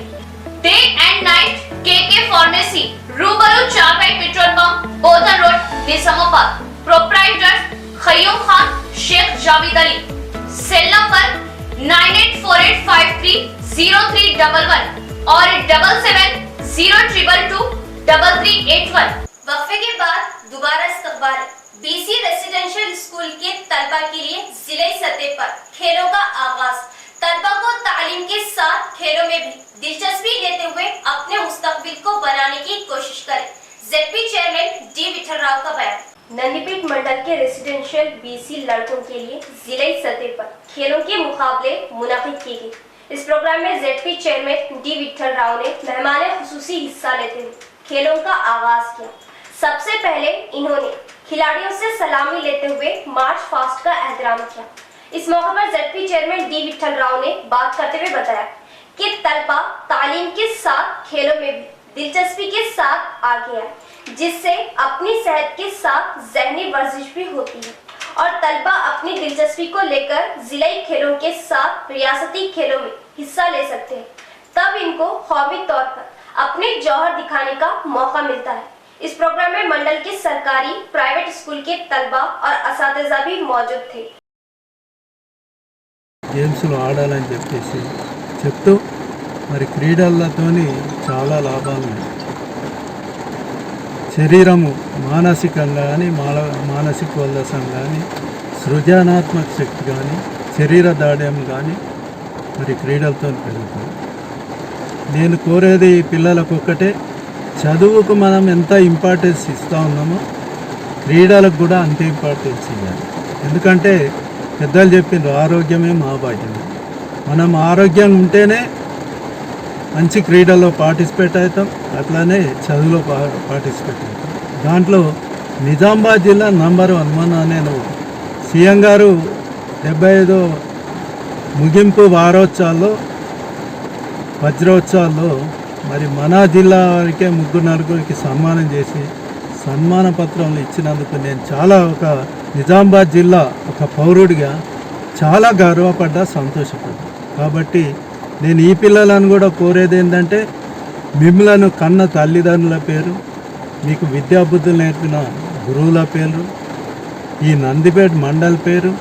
Day and night KK pharmacy रूबरू 4 petrol pump Bodhan road Nizamabad. Proprietor Khayyum Khan Shaikh Javed Ali. Cell number 9848530311 और 7702223381। वक्फे के बाद दोबारा इस्तकबाल। बीसी रेसिडेंशियल स्कूल के तलबा के लिए जिले सतह पर खेलों का आगाज। तलबा को तालीम के साथ खेलों में भी दिलचस्पी लेते हुए अपने मुस्तकबिल को बनाने की कोशिश करें। ZP chairman D Vithal Rao का बयान। नंदीपीठ मंडल के रेसिडेंशियल बीसी लड़कों के लिए जिले सतह पर खेलों के मुकाबले मुनाकिद किए गए। इस प्रोग्राम में ZP chairman D Vithal Rao ने मेहमान खुसूसी हिस्सा लेते हुए खेलों का आगाज किया। सबसे पहले इन्होंने खिलाड़ियों से सलामी लेते हुए मार्च पास्ट का एहतराम किया। इस मौके पर ZP chairman D Vithal Rao ने बात करते हुए बताया कि तलबा तालीम के साथ खेलों में भी दिलचस्पी के साथ आगे आए, जिससे अपनी सेहत के साथ ज़हनी वर्जिश भी होती है और तलबा अपनी दिलचस्पी को लेकर जिलाई खेलों के साथ रियासती खेलों में हिस्सा ले सकते हैं। तब इनको कौमी तौर पर अपने जौहर दिखाने का मौका मिलता है। इस प्रोग्राम में मंडल के सरकारी प्राइवेट स्कूल के तलबा और असातिज़ा भी मौजूद थे। గేమ్స్లో ఆడాలని చెప్పేసి చెప్తూ మరి క్రీడలతోని చాలా లాభాలు ఉన్నాయి. శరీరము మానసికంగా కానీ మానసిక ఉల్లాసం కానీ సృజనాత్మక శక్తి కానీ శరీర దాఢ్యం కానీ మరి క్రీడలతో పెరుగుతుంది. నేను కోరేది పిల్లలకు ఒక్కటే, చదువుకు మనం ఎంత ఇంపార్టెన్స్ ఇస్తూ ఉన్నామో క్రీడలకు కూడా అంతే ఇంపార్టెన్స్ ఇవ్వాలి. ఎందుకంటే పెద్దలు చెప్పిండ్రు ఆరోగ్యమే మహాభాగ్యం. మనం ఆరోగ్యంగా ఉంటేనే మంచి క్రీడల్లో పార్టిసిపేట్ అవుతాం, అట్లానే చదువులో పార్టిసిపేట్ అవుతాం. దాంట్లో నిజామాబాద్ జిల్లా నంబర్ 1. మొన్న నేను సీఎం గారు 75వ ముగింపు వారోత్సవాల్లో వజ్రోత్సవాల్లో మరి మన జిల్లా వారికే 3-4 సన్మానం చేసి సన్మాన పత్రాలు ఇచ్చినందుకు నేను చాలా నిజామాబాద్ జిల్లా ఒక పౌరుడిగా చాలా గర్వపడ్డా, సంతోషపడ్డా. కాబట్టి నేను ఈ పిల్లలను కూడా కోరేది ఏంటంటే, మిమ్మలను కన్న తల్లిదండ్రుల పేరు, మీకు విద్యాబుద్ధులు నేర్పిన గురువుల పేరు, ఈ నందిపేట మండల్ పేరు,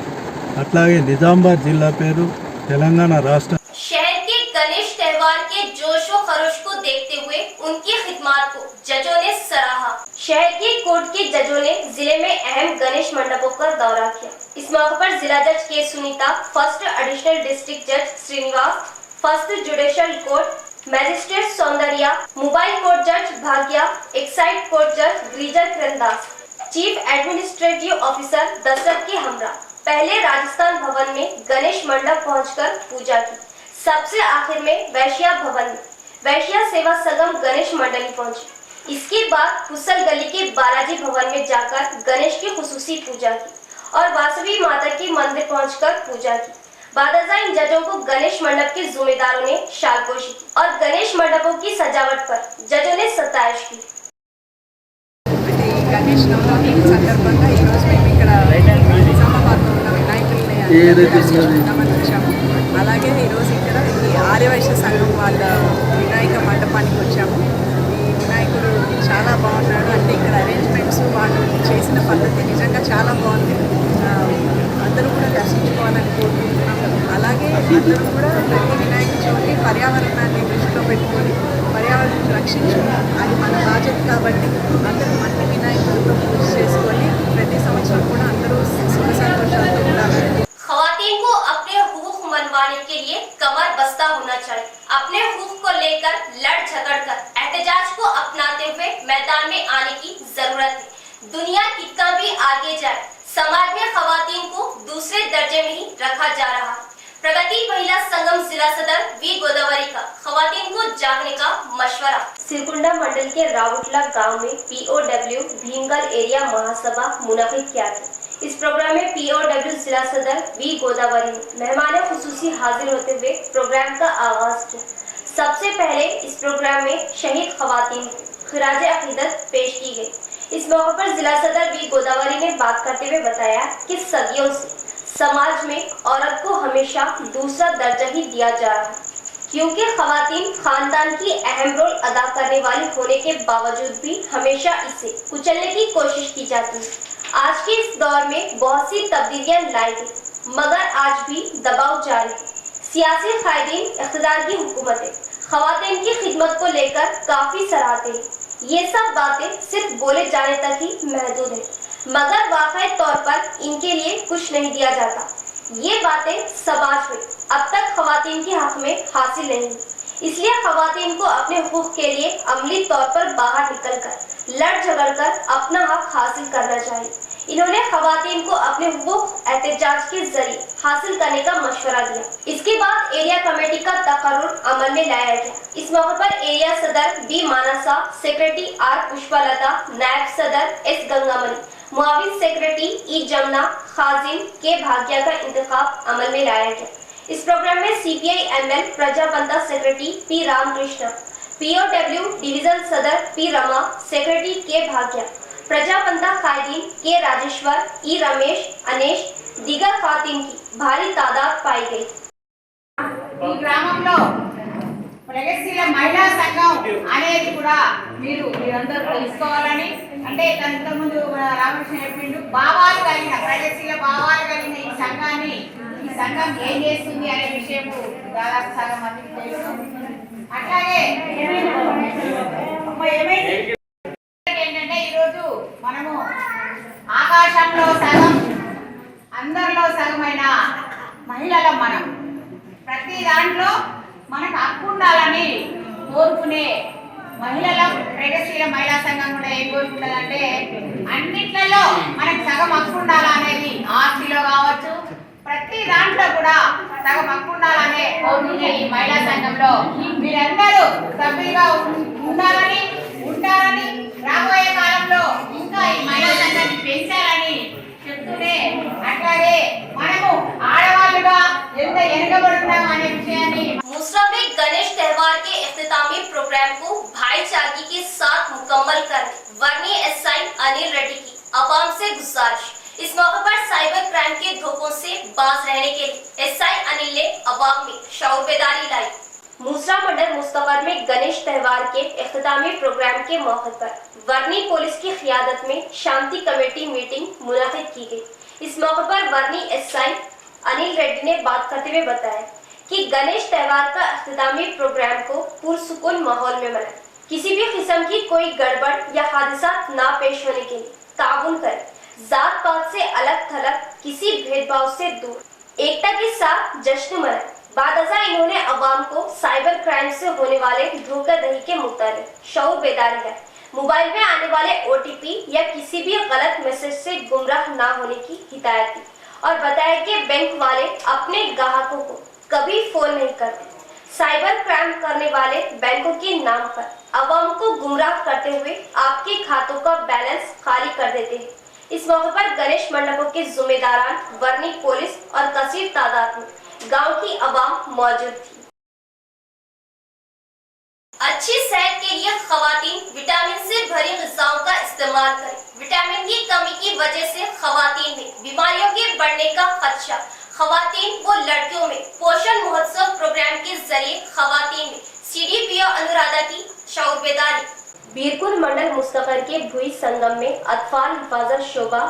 అట్లాగే నిజామాబాద్ జిల్లా పేరు, తెలంగాణ రాష్ట్ర शहर के गणेश त्योहार के जोशो खरोश को देखते हुए उनकी खिदमत को जजों ने सराहा। शहर के कोर्ट के जजों ने जिले में अहम गणेश मंडपों का दौरा किया। इस मौके पर जिला जज के सुनीता, फर्स्ट एडिशनल डिस्ट्रिक्ट जज Srinivas, first judicial court magistrate Soundarya, mobile court जज भाग्या, एक्साइड कोर्ट जज ग्रीजर किरणदास, चीफ एडमिनिस्ट्रेटिव ऑफिसर दशरथ के हमरा पहले राजस्थान भवन में गणेश मंडप पहुंचकर पूजा की। सबसे आखिर में वैश्या भवन में वैश्या सेवा संगम गणेश मंडली पहुंची। इसके बाद कुशल गली के बालाजी भवन में जाकर गणेश की खुसूसी पूजा की और वासवी माता के मंदिर पहुंचकर पूजा की। बादशाह इन जजों को गणेश मंडप के जिम्मेदारों ने शालपोशी की और गणेश मंडपों की सजावट पर जजों ने सताइश की। గణేష్ నవరాత్రి సందర్భంగా ఈరోజు మేము ఇక్కడ నిజామాబాద్లో ఉన్న వినాయకుల్ని దర్శించుకుందామని వచ్చాము. అలాగే ఈరోజు ఇక్కడ ఈ ఆర్యవైశ్య సంఘం వాళ్ళ వినాయక మండపానికి వచ్చాము. ఈ వినాయకుడు చాలా బాగున్నాడు. అంటే ఇక్కడ అరేంజ్మెంట్స్ వాళ్ళు చేసిన పద్ధతి నిజంగా చాలా బాగుంది. అందరూ కూడా దర్శించుకోవాలని కోరుకుంటున్నాము. అలాగే అందరూ కూడా ప్రతి వినాయక చవితి పర్యావరణాన్ని దృష్టిలో పెట్టుకొని పర్యావరణం రక్షించుకుంటాం. అది మన బాధ్యత కాబట్టి అందరూ మట్టి వినాయకుడితో పూజ చేసుకొని ప్రతి సంవత్సరం కూడా అందరూ సుఖ సంతోషాలతో ఉండాలని. खवातीन को अपने हुकूक मनवाने के लिए कमर बस्ता होना चाहिए। अपने हुकूक को लेकर लड़ झगड़ कर एहतजाज को अपनाते हुए मैदान में आने की जरूरत है। दुनिया कितना भी आगे जाए, समाज में खवातीन को दूसरे दर्जे में ही रखा जा रहा है। प्रगति महिला संगम जिला सदर वी गोदावरी का खवातीन को जागने का मशवरा। सिरकुंडा मंडल के रावटला गांव में POW भीमगल एरिया महासभा मुनाफिद किया गया। इस प्रोग्राम में POW जिला सदर वी गोदावरी ने मेहमान खुसूसी हाजिर होते हुए प्रोग्राम का आगाज किया। सबसे पहले इस प्रोग्राम में शहीद खवातीन को खिराज अकीदत पेश की गई। इस मौके पर जिला सदर वी गोदावरी ने बात करते हुए बताया कि सदियों से समाज में औरत को हमेशा दूसरा दर्जा ही दिया जा रहा है, क्योंकि खवातीन खानदान की अहम रोल अदा करने वाली होने के बावजूद भी हमेशा इसे कुचलने की कोशिश की जाती है। आज के इस दौर में बहुत सी तब्दीलियां लाई गई, मगर आज भी दबाव जारी है। सियासी कायदीन इख्तिदार की हुकूमतें खवातीन की खिदमत को लेकर काफी सराहते हैं। ये सब बातें सिर्फ बोले जाने तक ही महदूद है, मगर वाकई तौर पर इनके लिए कुछ नहीं दिया जाता। ये बातें समाज में अब तक खवातीन के हक में हासिल नहीं, इसलिए खवातीन को अपने हुकूक के लिए अमली तौर पर बाहर निकलकर लड़ झगड़ कर अपना हक हासिल करना चाहिए। इन्होंने खवातीन को अपने हुकूक एहतजाज के जरिए हासिल करने का मशवरा दिया। इसके बाद एरिया कमेटी का तकर्रुर अमल में लाया गया। इस मौके पर एरिया सदर बी मानसा, सेक्रेटरी R पुष्पलता, नायब सदर S गंगामणि, मुआविन सेक्रेटरी ई जमुना, खाजिन के भाग्या का इंतखाब अमल में लाया गया। इस प्रोग्राम में CPI ML Prajapantha secretary P Ramakrishna, POW division सदर P रमा, सेक्रेटरी के भाग्या, प्रजापंथा कायदीन के राजेश्वर, ई रमेश, अनेश, दीगर खातिन की भारी तादाद पाई गई। ఈ గ్రామంలో ప్రగతిశీల మహిళా సంఘం అనేది కూడా మీరందరూ తెలుసుకోవాలని, అంటే ఇంతకుముందు రామకృష్ణ చెప్పిండు, భావాలు కలిగిన ప్రగతిశీల భావాలు కలిగిన ఈ సంఘం ఏం చేస్తుంది అనే విషయం దాదాపు సగం మందికి తెలుసు. అట్లాగే ఏంటంటే ఈరోజు మనము ఆకాశంలో సగం అందరిలో సగమైన మహిళలం. మనం ప్రతి దాంట్లో మనకు హక్కు ఉండాలని కోరుకునే మహిళలం. ప్రగతిశీల మహిళా సంఘం కూడా ఏం కోరుకుంటుందంటే అన్నిట్లలో మనకు సగం హక్కు ఉండాలనేది, ఆస్తిలో కావచ్చు ప్రతి దాంట్లో కూడా సగం హక్కు ఉండాలనే కోరుకునే ఈ మహిళా సంఘంలో మీరందరూ సభ్యులుగా ఉంటారని రాబోయే కాలంలో ఇంకా ఈ మహిళా సంఘాన్ని పెంచాలని చెప్తూనే, అట్లాగే మనము ఆడవాళ్ళుగా ఎంత వెనుకబడుతున్నాం అనే విషయాన్ని मूसरा में गणेश त्योहार के इख्तितामी प्रोग्राम को भाईचारगी के साथ मुकम्मल करने वर्नी SI अनिल रेड्डी की अवाम से गुजारिश। इस मौके पर साइबर क्राइम के धोखों से बाज रहने के लिए SI अनिल ने अवाम में शऊर बेदारी लाई। मूसरा मंडल मुस्तफर में गणेश त्योहार के इख्तितामी प्रोग्राम के मौके पर वर्नी पुलिस की क़ियादत में शांति कमेटी मीटिंग मुनाफिद की गई। इस मौके पर वर्नी SI अनिल रेड्डी ने बात करते हुए बताया कि गणेश त्योहार का अख्तितामी प्रोग्राम को पुरसुकून माहौल में मनाएं। किसी भी किस्म की कोई गड़बड़ या हादसा ना पेश होने के लिए ताउन करें। जात पात से अलग थलग किसी भेदभाव से दूर एकता के साथ जश्न मनाएं। बादजा इन्होंने अवाम को साइबर क्राइम से होने वाले धोखाधड़ी के मुताबिक शऊर बेदारी है, मोबाइल में आने वाले OTP या किसी भी गलत मैसेज से गुमराह ना होने की हिदायत दी और बताया कि बैंक वाले अपने ग्राहकों को कभी फोन नहीं करते। साइबर क्राइम करने वाले बैंकों के नाम पर अवाम को गुमराह करते हुए आपके खातों का बैलेंस खाली कर देते हैं। इस मौके पर गणेश मंडपों के जिम्मेदारान, वर्नी पुलिस और कसीर तादाद में गांव की अवाम मौजूद थी। अच्छी सेहत के लिए खवातीन विटामिन से भरी ग़िज़ाओं का इस्तेमाल करें। विटामिन की कमी की वजह से खवातीन में बीमारियों के बढ़ने का खदशा। खवातीन व लड़कियों में पोषण महोत्सव प्रोग्राम के जरिए खवातीन में CDPO अनुराधा की शऊर बेदारी। बीरपुर मंडल मुस्तकर के भुई संगम में अतफाल हिफाजत शोबा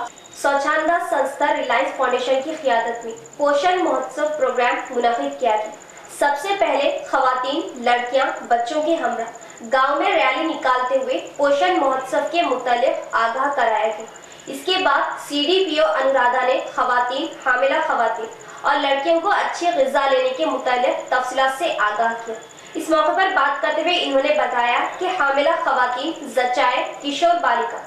स्वच्छंदा संस्था रिलायंस फाउंडेशन की क़ियादत में पोषण महोत्सव प्रोग्राम मुनक़िद किया गया। सबसे पहले खवातीन, लड़कियां, बच्चों के हमरा गांव में रैली निकालते हुए पोषण महोत्सव के मुतालिक आगाह कराया गया। इसके बाद CDPO अनुराधा ने खवातीन, हामिला खवातीन और लड़कियों को अच्छी ग़िज़ा लेने के मुतालिक तफसीलात से आगाह किया। इस मौके पर बात करते हुए इन्होंने बताया कि हामिला खवातीन, जच्चाए, किशोर बालिका,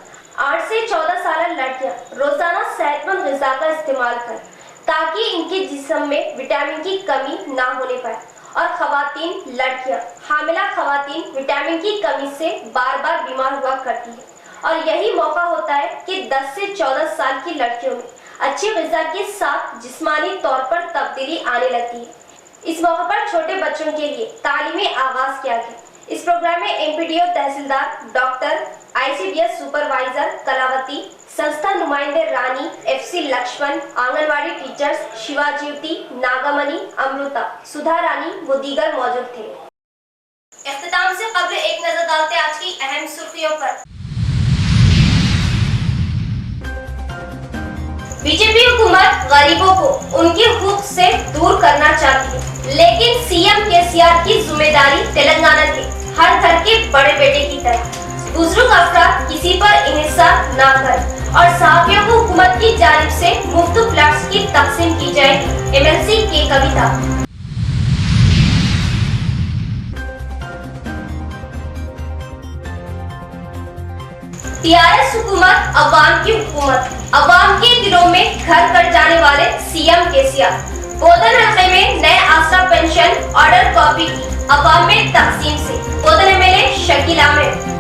8 से 14 साल लड़कियां रोजाना सेहतमंद ग़िज़ा का इस्तेमाल करें ताकि इनके जिस्म में विटामिन की कमी ना होने पाए। और खवातीन, लड़कियां, हामिला खवातीन विटामिन की कमी से बार बार बीमार हुआ करती है और यही मौका होता है कि 10 से 14 साल की लड़कियों में अच्छी ग़िज़ा के साथ जिस्मानी तौर पर तब्दीली आने लगती है। इस मौके पर छोटे बच्चों के लिए तालीमी आगाज किया गया। इस प्रोग्राम में MPDO तहसीलदार, डॉक्टर, ICDS सुपरवाइजर कलावती, संस्था नुमाइंदे रानी, FC लक्ष्मण, आंगनवाड़ी टीचर्स शिवाज्योति, नागामणि, अमृता, सुधा रानी व दीगर मौजूद थे। इख्तिताम से कबल एक नजर डालते आज की अहम सुर्खियों पर। बीजेपी हुकूमत गरीबों को उनके हुकूक से दूर करना चाहती है, लेकिन CM KCR की जिम्मेदारी तेलंगाना के हर घर के बड़े बेटे की तरह बुजुर्ग अफराद किसी पर इन्हिसार ना करें और सहाफियों को हुकूमत की जानिब से मुफ्त फ्लैट्स की तकसीम की जाएगी। MLC की कविता। TRS हुकूमत अवाम की हुकूमत, अवाम के दिलों में घर कर जाने वाले CM KCR। बोधन हल्के में नए आसरा पेंशन ऑर्डर कॉपी की अवाम में तकसीम से बोधन MLA शकील आमिर।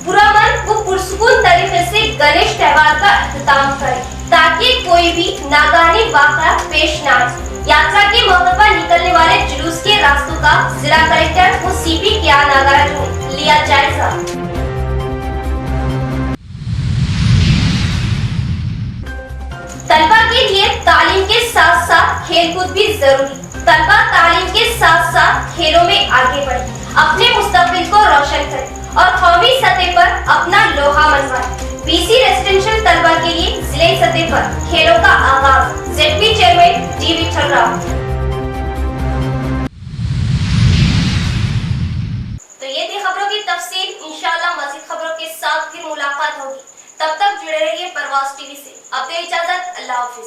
पुरअमन व पुरसुकून तरीके से गणेश त्योहार का अख्तिताम करें ताकि कोई भी नागानी वाक़या पेश न आए। यात्रा के मौके पर निकलने वाले जुलूस के रास्तों का जिला कलेक्टर व CP क्या नागराज ने लिया जायजा। तलबा के लिए तालीम के साथ साथ खेलकूद भी जरूरी। तलबा तालीम के साथ साथ खेलों में आगे बढ़े, अपने मुस्तकबिल को रोशन करें और कौमी सतह पर अपना लोहा मनवाएं। BC रेजिडेंशियल तलबा के लिए जिले सतह पर खेलों का आगाज। ZP chairman D. Vithal Rao. तो ये थी खबरों की तफसील। इंशाल्लाह मज़ीद खबरों के साथ फिर मुलाकात होगी। तब तक जुड़े रहिए परवाज़ TV से। अब दे इजाजत, अल्लाह हाफिज।